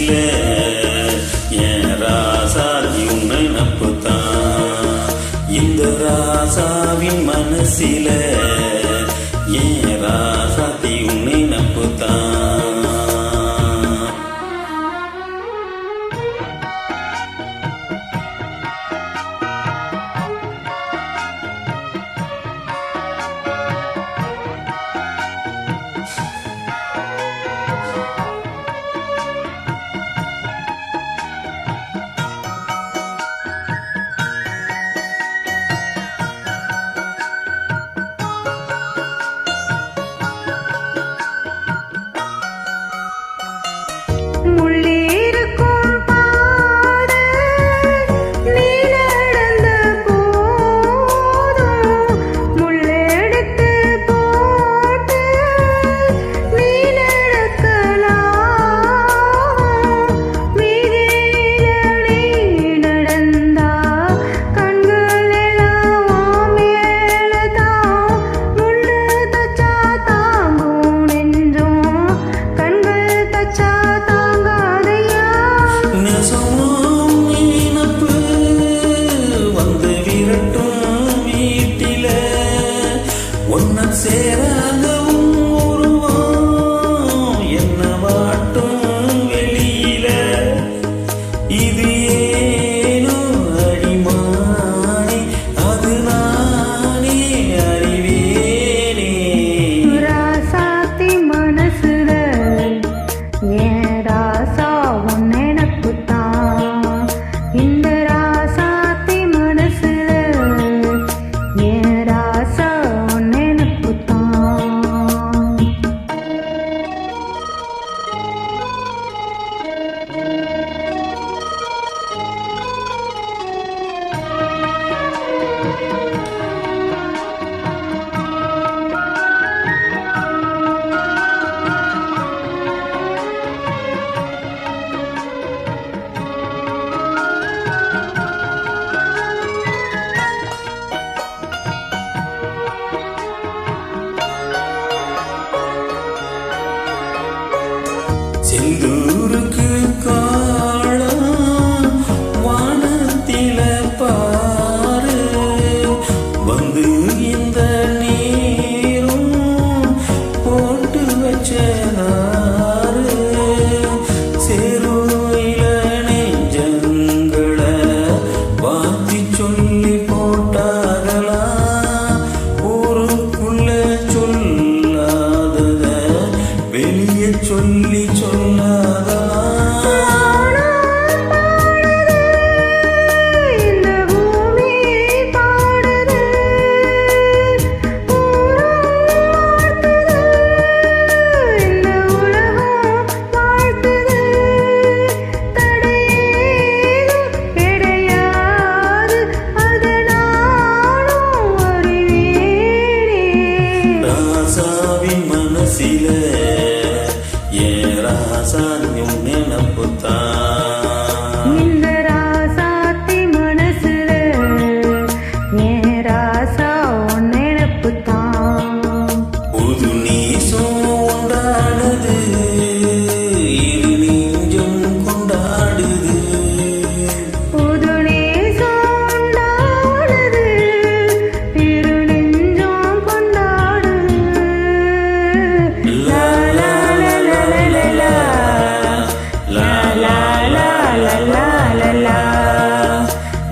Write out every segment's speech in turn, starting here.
மனசில என் ராசாதி உன்னை நப்புத்தான். இந்த ராசாவின் மனசில என் ராசாதி உன்னை நப்புத்தான். சேராகவும் உருவம் என்ன வாட்டும் வெளியில இது ஏனோ அடிமானே அது நானே அறிவேனே. ராசாத்தி மனசுல ஏன் ராசா உன் நினப்புத்தான். இந்த ராசாத்தி மனசுல ஏன் ராசா செந்தூருக்கு காலம் வானத்தில பாரு வந்து இந்த நீரும் போட்டு வச்ச நாரு சேருயில நெஞ்சங்களை வாத்தி சொல்லி போட்டார்களா ஊருக்குள்ள சொல்லாதத வெளியே சொல்லி சொல்லாதா. ராசாவின் மனசில ஏன் ராசாதி உன்னை நப்புத்தான். இந்த ராசாத்தி மனசுல ஏன் ராசா உன் நினப்புத்தான். புது நீசம் உண்டானது இரு நெஞ்சம் கொண்டாடுது. புது நேசம் உண்டானது இரு நெஞ்சம் கொண்டாடுது. லா லா லா லா லா லா லா லா லா லா லா லா லா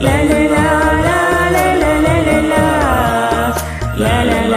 la la la la la la la la la la la